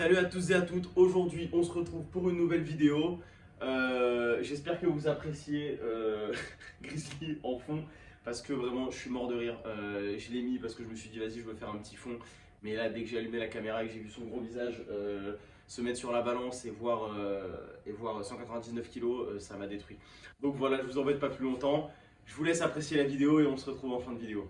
Salut à tous et à toutes, aujourd'hui on se retrouve pour une nouvelle vidéo. J'espère que vous appréciez Grizzly en fond parce que vraiment je suis mort de rire. Je l'ai mis parce que je me suis dit vas-y je veux faire un petit fond. Mais là dès que j'ai allumé la caméra et que j'ai vu son gros visage se mettre sur la balance et voir 199 kilos, ça m'a détruit. Donc voilà, je vous embête pas plus longtemps. Je vous laisse apprécier la vidéo et on se retrouve en fin de vidéo.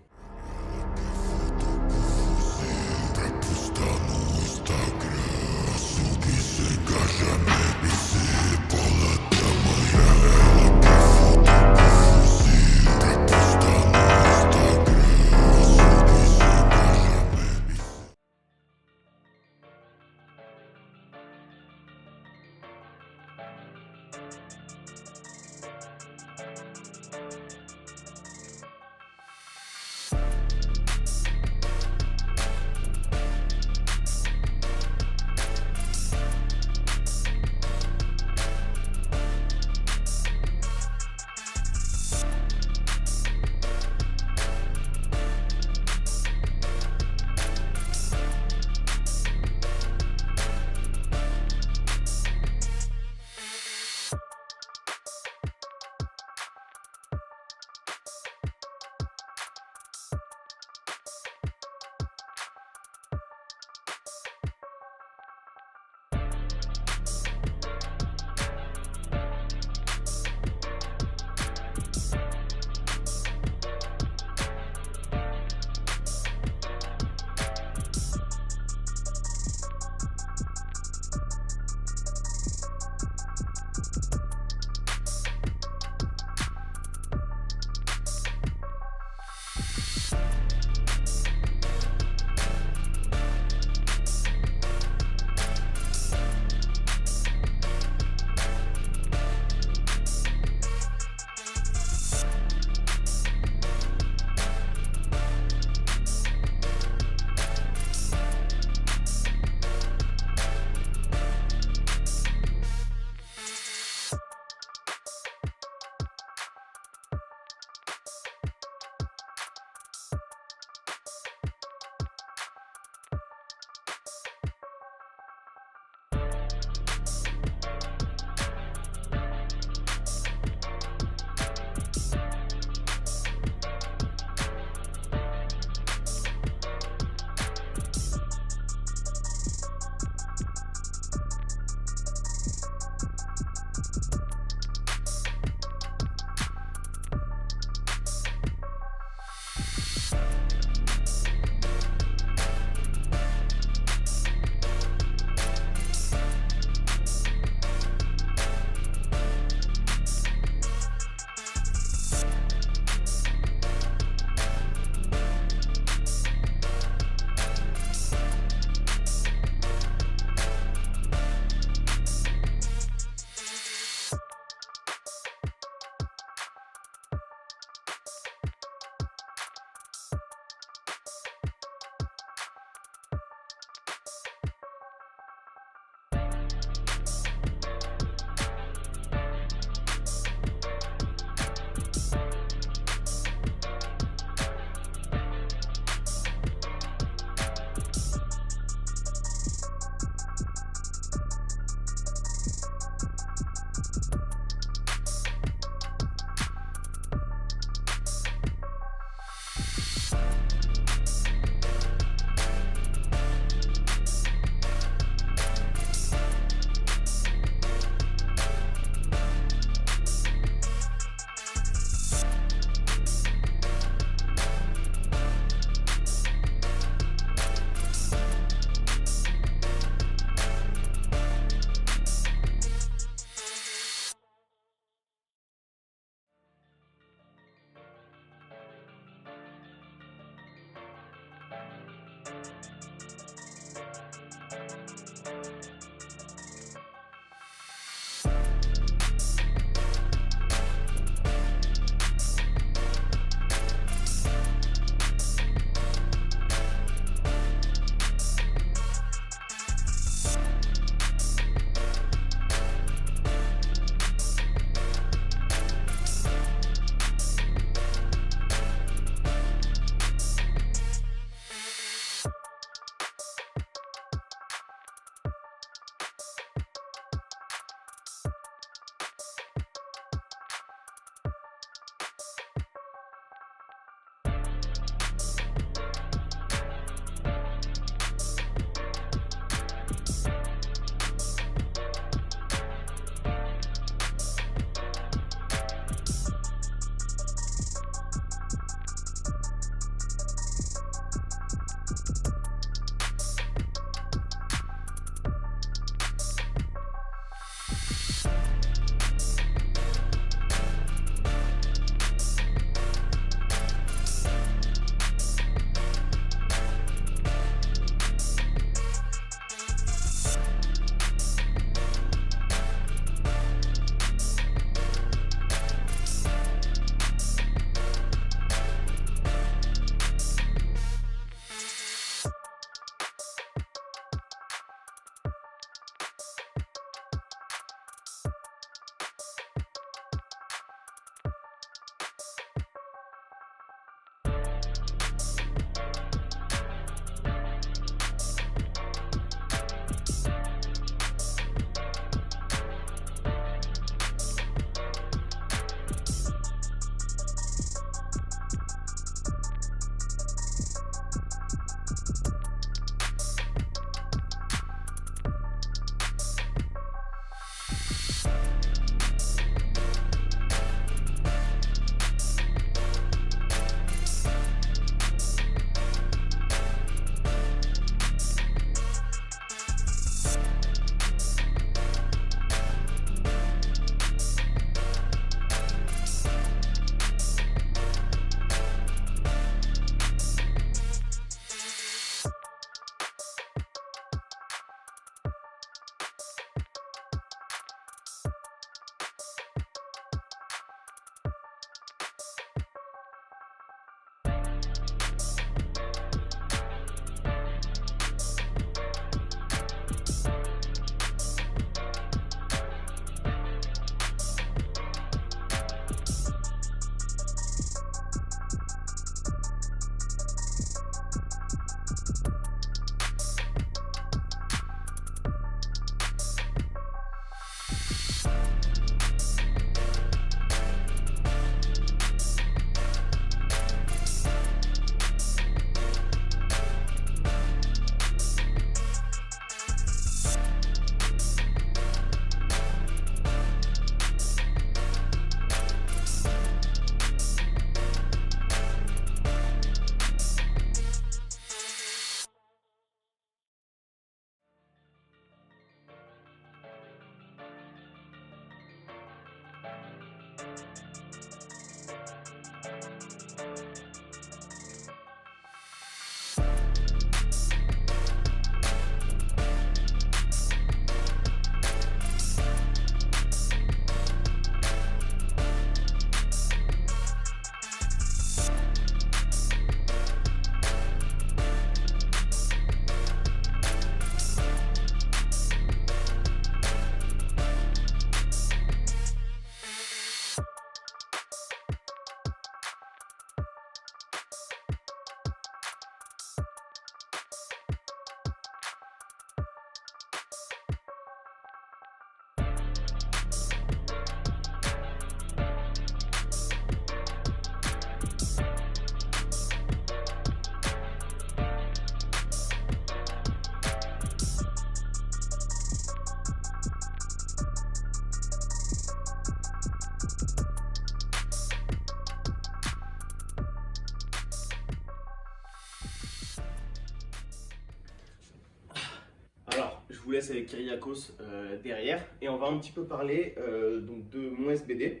vous laisse avec Kyriakos derrière et on va un petit peu parler donc de mon SBD.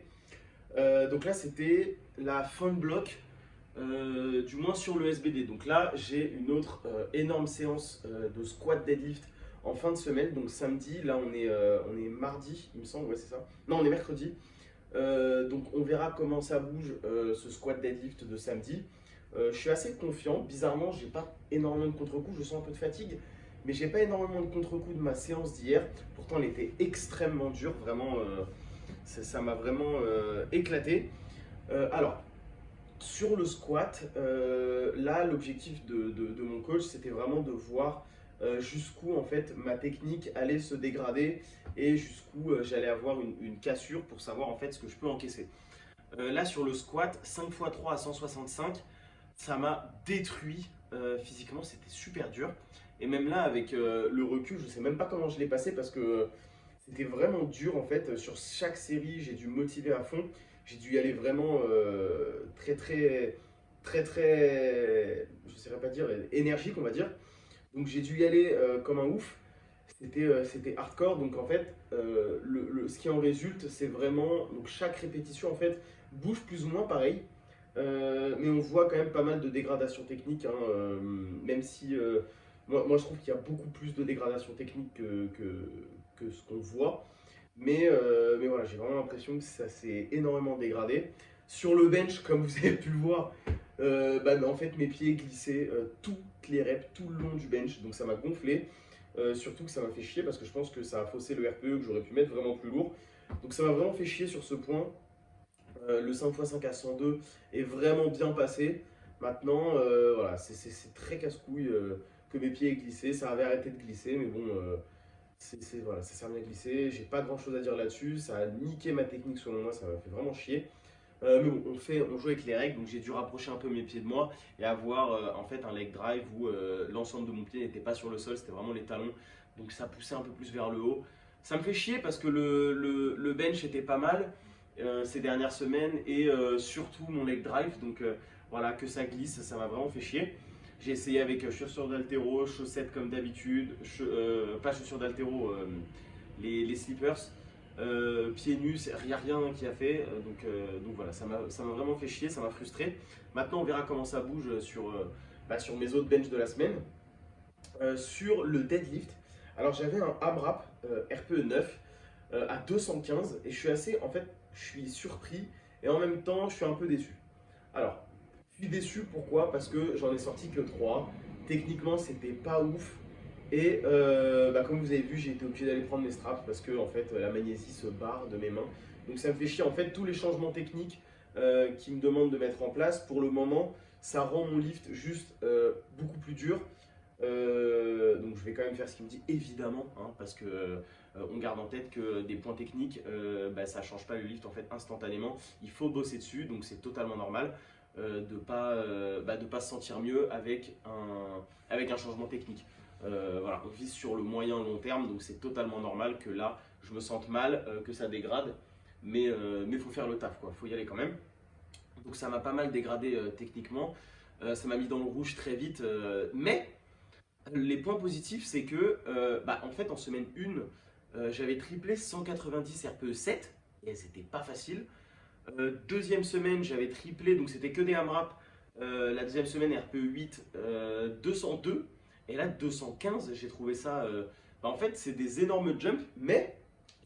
Donc là, c'était la fin de bloc, du moins sur le SBD. Donc là, j'ai une autre énorme séance de squat deadlift en fin de semaine. Donc samedi, là on est mardi, il me semble, ouais c'est ça. Non, on est mercredi. Donc on verra comment ça bouge ce squat deadlift de samedi. Je suis assez confiant. Bizarrement, j'ai pas énormément de contre-coups. Je sens un peu de fatigue, mais j'ai pas énormément de contre-coups de ma séance d'hier. Pourtant, elle était extrêmement dure. Vraiment, ça m'a vraiment éclaté. Alors, sur le squat, là, l'objectif de mon coach, c'était vraiment de voir jusqu'où en fait ma technique allait se dégrader et jusqu'où j'allais avoir une cassure pour savoir en fait ce que je peux encaisser. Là, sur le squat, 5 x 3 à 165, ça m'a détruit physiquement, c'était super dur. Et même là, avec le recul, je ne sais même pas comment je l'ai passé parce que c'était vraiment dur en fait. Sur chaque série, j'ai dû me motiver à fond. J'ai dû y aller vraiment je ne saurais pas dire, énergique on va dire. Donc j'ai dû y aller comme un ouf. C'était hardcore. Donc en fait, ce qui en résulte, c'est vraiment donc chaque répétition en fait bouge plus ou moins pareil. Mais on voit quand même pas mal de dégradation technique, hein, même si moi je trouve qu'il y a beaucoup plus de dégradation technique que ce qu'on voit. Mais voilà, j'ai vraiment l'impression que ça s'est énormément dégradé. Sur le bench, comme vous avez pu le voir, en fait mes pieds glissaient toutes les reps tout le long du bench, donc ça m'a gonflé. Surtout que ça m'a fait chier parce que je pense que ça a faussé le RPE que j'aurais pu mettre vraiment plus lourd. Donc ça m'a vraiment fait chier sur ce point. Le 5x5 à 102 est vraiment bien passé. Maintenant, voilà, c'est très casse-couille que mes pieds aient glissé. Ça avait arrêté de glisser, mais bon, voilà, ça s'est remis à glisser. J'ai pas grand-chose à dire là-dessus. Ça a niqué ma technique selon moi, ça m'a fait vraiment chier. Mais bon, on joue avec les règles, donc j'ai dû rapprocher un peu mes pieds de moi et avoir en fait un leg drive où l'ensemble de mon pied n'était pas sur le sol, c'était vraiment les talons, donc ça poussait un peu plus vers le haut. Ça me fait chier parce que le bench était pas mal ces dernières semaines et surtout mon leg drive, donc voilà, que ça glisse, ça m'a vraiment fait chier. J'ai essayé avec chaussures d'haltéro, chaussettes comme d'habitude, pas chaussures d'haltéro, les slippers. Pieds nus, il n'y a rien qui a fait, donc voilà, ça m'a vraiment fait chier, ça m'a frustré. Maintenant on verra comment ça bouge sur mes autres bench de la semaine. Sur le deadlift, alors j'avais un AMRAP RPE 9 à 215 et je suis surpris et en même temps je suis un peu déçu. Alors, je suis déçu pourquoi? Parce que j'en ai sorti que 3, techniquement c'était pas ouf. Et comme vous avez vu, j'ai été obligé d'aller prendre mes straps parce que en fait, la magnésie se barre de mes mains. Donc ça me fait chier. En fait, tous les changements techniques qui me demandent de mettre en place, pour le moment, ça rend mon lift juste beaucoup plus dur. Donc je vais quand même faire ce qu'il me dit, évidemment, hein, parce que on garde en tête que des points techniques, ça ne change pas le lift en fait instantanément. Il faut bosser dessus, donc c'est totalement normal de pas se sentir mieux avec un changement technique. Voilà, on vise sur le moyen long terme, donc c'est totalement normal que là je me sente mal, que ça dégrade, mais faut faire le taf, quoi, faut y aller quand même. Donc ça m'a pas mal dégradé techniquement, ça m'a mis dans le rouge très vite, mais les points positifs c'est que en fait en semaine 1, j'avais triplé 190 RPE 7 et c'était pas facile. Deuxième semaine j'avais triplé, donc c'était que des AMRAP. La deuxième semaine RPE 8 202. Et là, 215, j'ai trouvé ça. En fait, c'est des énormes jumps, mais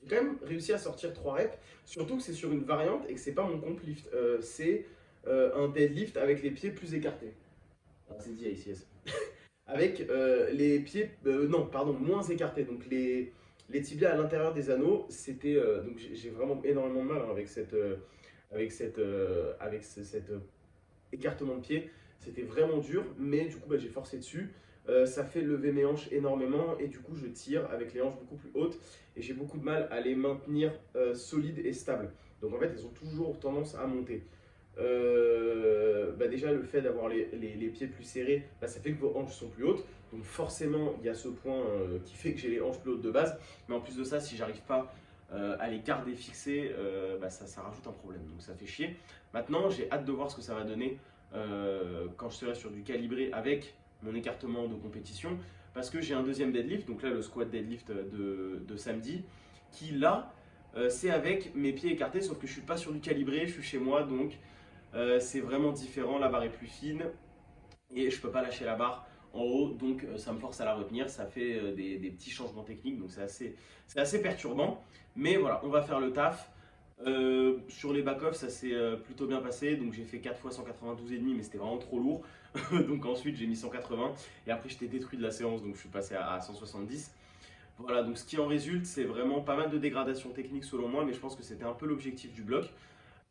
j'ai quand même réussi à sortir 3 reps. Surtout que c'est sur une variante et que c'est pas mon comp lift. C'est un deadlift avec les pieds plus écartés. Ah, c'est dit ACS. Avec les pieds, non, pardon, moins écartés. Donc les tibias à l'intérieur des anneaux, c'était. Donc j'ai vraiment énormément de mal hein, avec cet écartement de pied. C'était vraiment dur, mais du coup, j'ai forcé dessus. Ça fait lever mes hanches énormément et du coup je tire avec les hanches beaucoup plus hautes et j'ai beaucoup de mal à les maintenir solides et stables. Donc en fait elles ont toujours tendance à monter. Déjà le fait d'avoir les pieds plus serrés, ça fait que vos hanches sont plus hautes. Donc forcément il y a ce point qui fait que j'ai les hanches plus hautes de base. Mais en plus de ça, si j'arrive pas à les garder fixés, ça rajoute un problème. Donc ça fait chier. Maintenant j'ai hâte de voir ce que ça va donner quand je serai sur du calibré avec mon écartement de compétition, parce que j'ai un deuxième deadlift, donc là le squat deadlift de samedi, qui là, c'est avec mes pieds écartés, sauf que je suis pas sur du calibré, je suis chez moi, donc c'est vraiment différent, la barre est plus fine et je peux pas lâcher la barre en haut, donc ça me force à la retenir, ça fait des petits changements techniques, donc c'est assez perturbant, mais voilà, on va faire le taf. Sur les back-off, ça s'est plutôt bien passé, donc j'ai fait 4 fois 192,5, mais c'était vraiment trop lourd, donc ensuite j'ai mis 180, et après j'étais détruit de la séance, donc je suis passé à 170. Voilà, donc ce qui en résulte, c'est vraiment pas mal de dégradation technique selon moi, mais je pense que c'était un peu l'objectif du bloc.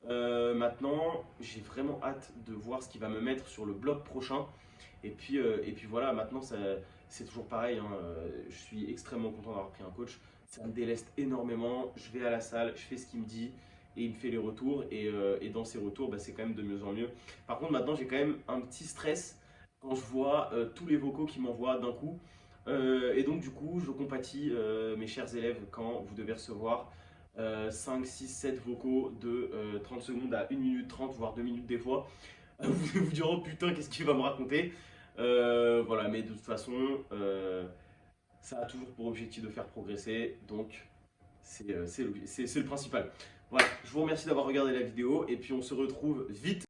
Maintenant, j'ai vraiment hâte de voir ce qu'il va me mettre sur le bloc prochain. Et puis voilà, maintenant c'est toujours pareil, hein, je suis extrêmement content d'avoir pris un coach. Ça me déleste énormément, je vais à la salle, je fais ce qu'il me dit et il me fait les retours. Et dans ces retours, bah, c'est quand même de mieux en mieux. Par contre, maintenant j'ai quand même un petit stress quand je vois tous les vocaux qu'il m'envoie d'un coup. Et donc du coup, je compatis mes chers élèves quand vous devez recevoir 5, 6, 7 vocaux de 30 secondes à 1 minute 30, voire 2 minutes des fois. Vous vous direz, oh putain, qu'est-ce qu'il va me raconter? Voilà, mais de toute façon, ça a toujours pour objectif de faire progresser, donc c'est le principal. Voilà, je vous remercie d'avoir regardé la vidéo et puis on se retrouve vite